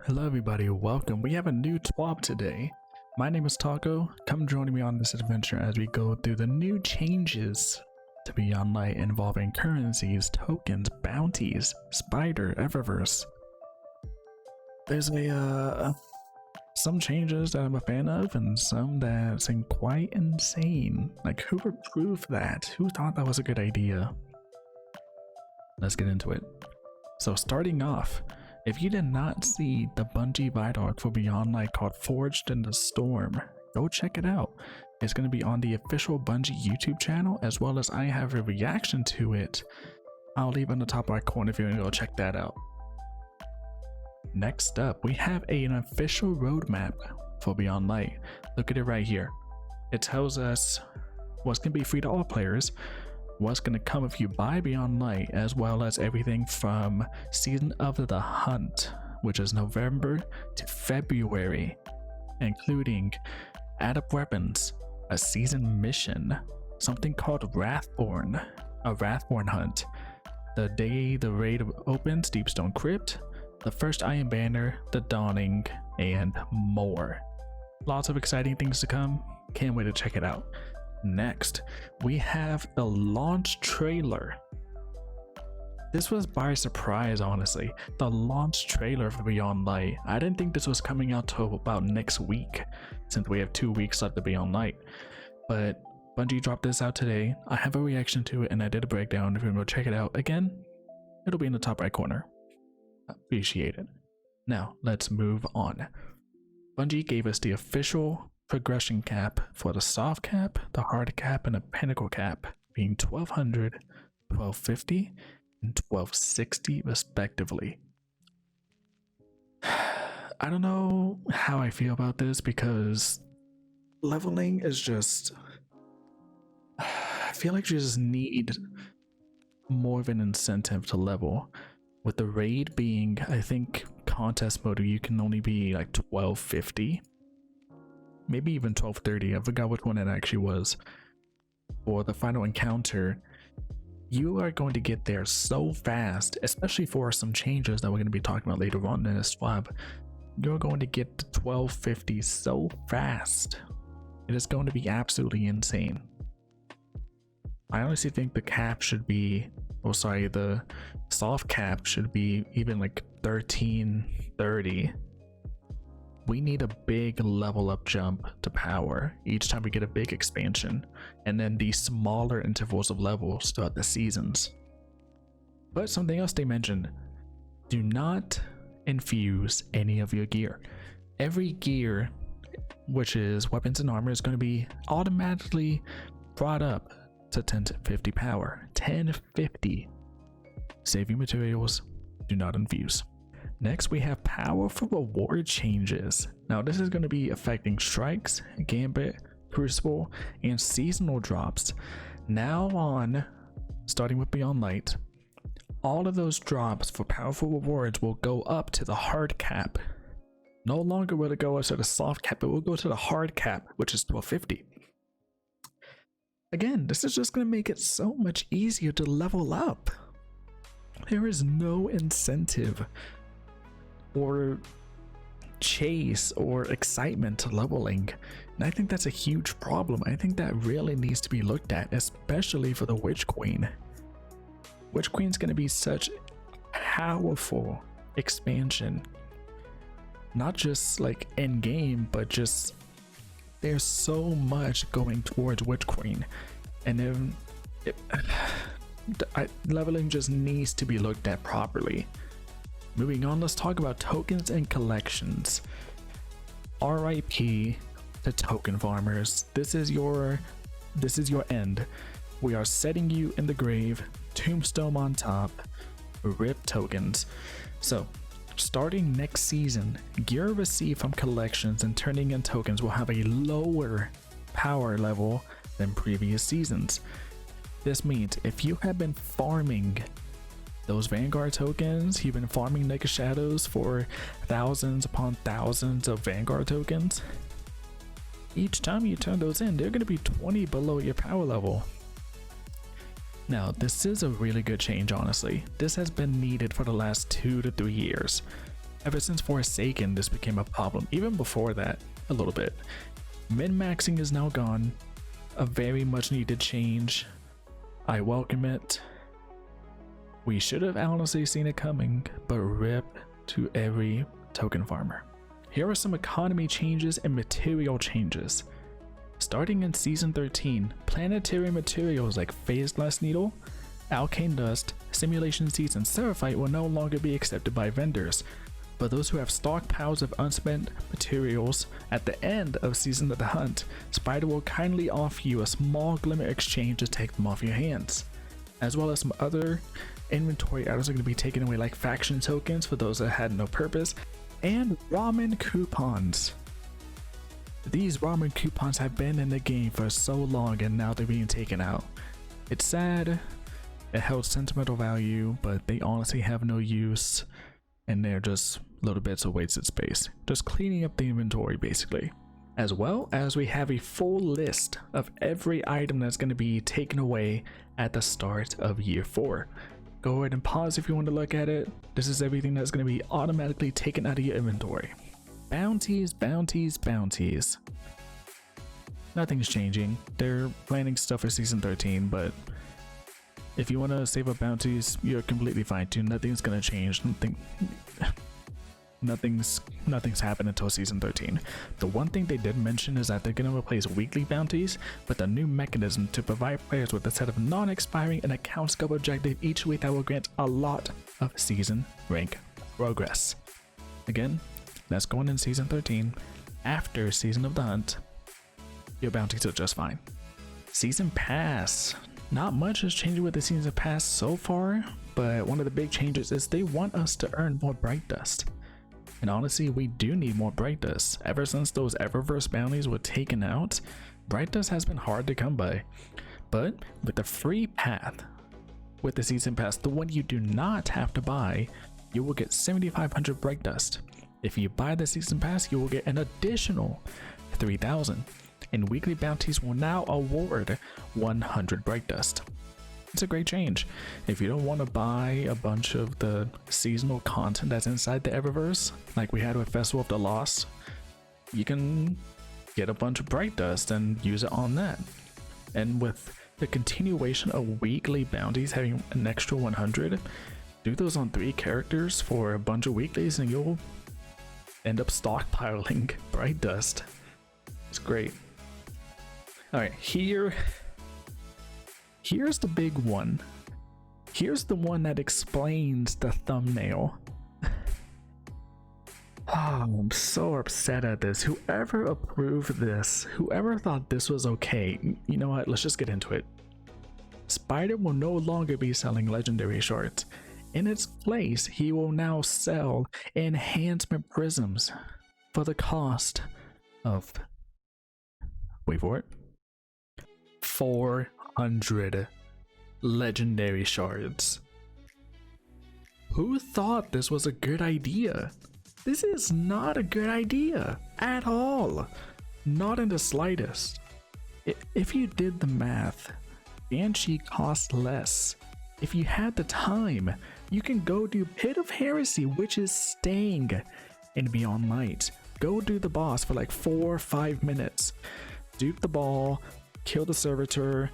Hello everybody, welcome. We have a new TWAB today. My name is Taco. Come join me on this adventure as we go through the new changes to Beyond Light involving currencies, tokens, bounties, Spider, Eververse. There's some changes that I'm a fan of and some that seem quite insane. Like, who approved that? Who thought that was a good idea? Let's get into it. So starting off, if you did not see the Bungie ViDoc for Beyond Light called Forged in the Storm, go check it out. It's going to be on the official Bungie YouTube channel, as well as I have a reaction to it. I'll leave on the top right corner if you want to go check that out. Next up, we have an official roadmap for Beyond Light. Look at it right here. It tells us what's going to be free to all players, what's going to come if you buy Beyond Light, as well as everything from Season of the Hunt, which is November to February, including add-up weapons, a season mission, something called Wrathborn, a Wrathborn hunt, the day the raid opens, Deepstone Crypt, the first Iron Banner, the Dawning, and more. Lots of exciting things to come. Can't wait to check it out. Next, we have the launch trailer. This was by surprise, honestly. The launch trailer for Beyond Light. I didn't think this was coming out till about next week, since we have 2 weeks left to Beyond Light. But Bungie dropped this out today. I have a reaction to it and I did a breakdown. If you want to check it out again, it'll be in the top right corner. Appreciate it. Now, let's move on. Bungie gave us the official progression cap for the soft cap, the hard cap, and the pinnacle cap, being 1200, 1250, and 1260 respectively. I don't know how I feel about this because leveling is just, I feel like you just need more of an incentive to level. With the raid being, I think, contest mode, you can only be like 1250. Maybe even 1230, I forgot which one it actually was. For the final encounter, you are going to get there so fast, especially for some changes that we're going to be talking about later on in this TWAB. You're going to get to 1250 so fast. It is going to be absolutely insane. I honestly think the cap should be, oh sorry, the soft cap should be even like 1330. We need a big level up jump to power each time we get a big expansion, and then these smaller intervals of levels throughout the seasons. But something else they mentioned, do not infuse any of your gear. Every gear, which is weapons and armor, is going to be automatically brought up to 1050 power. 1050. Save your materials, do not infuse. Next, we have powerful reward changes. Now, this is going to be affecting strikes, gambit, crucible, and seasonal drops. Now on, starting with Beyond Light, all of those drops for powerful rewards will go up to the hard cap. No longer will it go up to the soft cap, it will go to the hard cap, which is 1250. Again, this is just going to make it so much easier to level up. There is no incentive or chase or excitement to leveling, and I think that's a huge problem. I think that really needs to be looked at, especially for the Witch Queen. Witch Queen's going to be such powerful expansion, not just like in game, but just there's so much going towards Witch Queen, and then leveling just needs to be looked at properly. Moving on, let's talk about tokens and collections. RIP to token farmers. This is your end. We are setting you in the grave. Tombstone on top. RIP tokens. So, starting next season, gear received from collections and turning in tokens will have a lower power level than previous seasons. This means if you have been farming those Vanguard tokens, you've been farming Naked Shadows for thousands upon thousands of Vanguard tokens, each time you turn those in, they're going to be 20 below your power level. Now, this is a really good change, honestly. This has been needed for the last 2 to 3 years. Ever since Forsaken, this became a problem. Even before that, a little bit. Min-maxing is now gone. A very much needed change. I welcome it. We should have honestly seen it coming, but rip to every token farmer. Here are some economy changes and material changes. Starting in Season 13, planetary materials like Phase Glass Needle, Alkane Dust, Simulation Seeds, and Seraphite will no longer be accepted by vendors, but those who have stockpiles of unspent materials at the end of Season of the Hunt, Spider will kindly offer you a small glimmer exchange to take them off your hands, as well as some other inventory items are going to be taken away, like faction tokens for those that had no purpose, and ramen coupons. These ramen coupons have been in the game for so long and now they're being taken out. It's sad, it held sentimental value, but they honestly have no use and they're just little bits of wasted space. Just cleaning up the inventory basically. As well as we have a full list of every item that's going to be taken away at the start of year 4. Go ahead and pause if you want to look at it. This is everything that's going to be automatically taken out of your inventory. Bounties, bounties, bounties. Nothing's changing. They're planning stuff for Season 13, but if you want to save up bounties, you're completely fine too. Nothing's going to change. Nothing's happened until Season 13. The one thing they did mention is that they're going to replace weekly bounties with a new mechanism to provide players with a set of non-expiring and account scope objective each week that will grant a lot of season rank progress. Again, that's going in Season 13. After Season of the Hunt, your bounties are just fine. Season Pass. Not much is changing with the Season Pass so far, but one of the big changes is they want us to earn more Bright Dust. And honestly, we do need more Bright Dust. Ever since those Eververse bounties were taken out, Bright Dust has been hard to come by. But with the free path, with the Season Pass, the one you do not have to buy, you will get 7,500 Bright Dust. If you buy the Season Pass, you will get an additional 3,000. And weekly bounties will now award 100 Bright Dust. It's a great change. If you don't want to buy a bunch of the seasonal content that's inside the Eververse, like we had with Festival of the Lost, you can get a bunch of Bright Dust and use it on that. And with the continuation of weekly bounties having an extra 100, do those on 3 characters for a bunch of weeklies and you'll end up stockpiling Bright Dust. It's great. Alright, here's the big one. Here's the one that explains the thumbnail. Oh, I'm so upset at this. Whoever approved this, whoever thought this was okay, you know what, let's just get into it. Spider will no longer be selling legendary shards. In its place, he will now sell enhancement prisms for the cost of, wait for it, 400 legendary shards. Who thought this was a good idea? This is not a good idea at all. Not in the slightest. If you did the math, Banshee costs less. If you had the time, you can go do Pit of Heresy, which is staying in Beyond Light. Go do the boss for like 4 or 5 minutes. Dupe the ball, kill the servitor,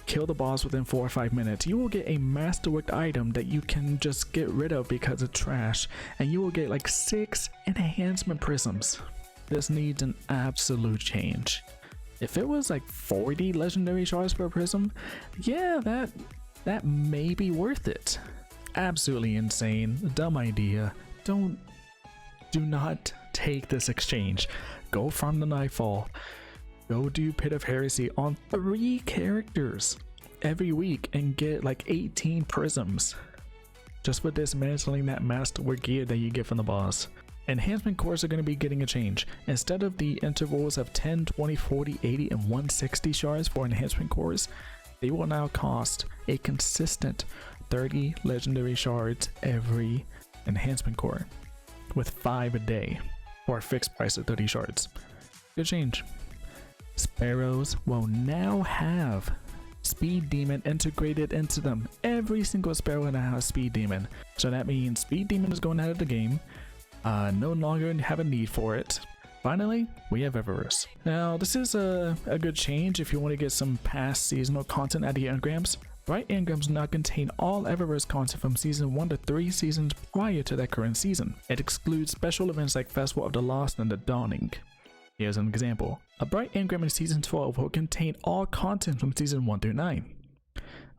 kill the boss within 4 or 5 minutes. You will get a masterworked item that you can just get rid of because it's trash, and you will get like 6 enhancement prisms. This needs an absolute change. If it was like 40 legendary shards per prism, yeah, that may be worth it. Absolutely insane, dumb idea. Do not take this exchange. Go farm the Nightfall. Go do Pit of Heresy on 3 characters every week and get like 18 prisms. Just for dismantling that masterwork gear that you get from the boss. Enhancement cores are going to be getting a change. Instead of the intervals of 10, 20, 40, 80, and 160 shards for enhancement cores, they will now cost a consistent 30 legendary shards every enhancement core, with 5 a day for a fixed price of 30 shards. Good change. Sparrows will now have Speed Demon integrated into them. Every single Sparrow now has Speed Demon. So that means Speed Demon is going out of the game. No longer have a need for it. Finally, we have Eververse. Now, this is a good change if you want to get some past seasonal content out of your engrams. Bright engrams now contain all Eververse content from season 1 to 3 seasons prior to that current season. It excludes special events like Festival of the Lost and the Dawning. Here's an example. A Bright engram in season 12 will contain all content from season 1 through 9.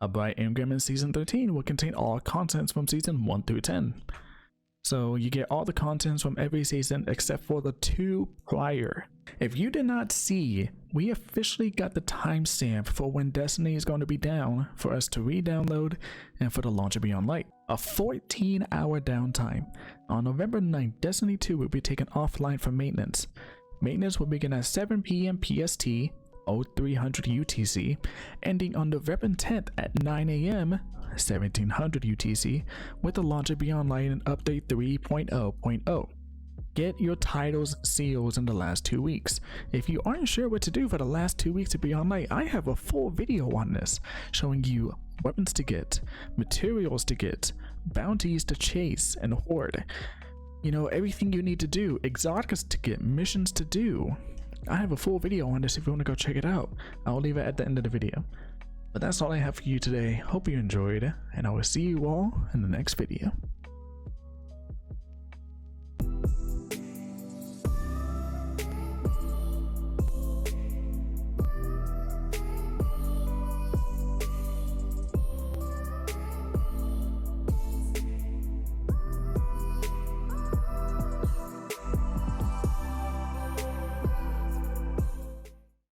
A Bright engram in season 13 will contain all contents from season 1 through 10. So you get all the contents from every season except for the 2 prior. If you did not see, we officially got the timestamp for when Destiny is going to be down for us to re-download and for the launch of Beyond Light. A 14-hour downtime. On November 9th, Destiny 2 will be taken offline for maintenance. Maintenance will begin at 7 PM PST, 0300 UTC, ending on November 10th at 9 AM 1700 UTC with the launch of Beyond Light and update 3.0.0. Get your titles seals in the last 2 weeks. If you aren't sure what to do for the last 2 weeks of Beyond Light, I have a full video on this showing you weapons to get, materials to get, bounties to chase and hoard. You know, everything you need to do, exotics to get, missions to do. I have a full video on this if you want to go check it out. I'll leave it at the end of the video. But that's all I have for you today. Hope you enjoyed, and I will see you all in the next video.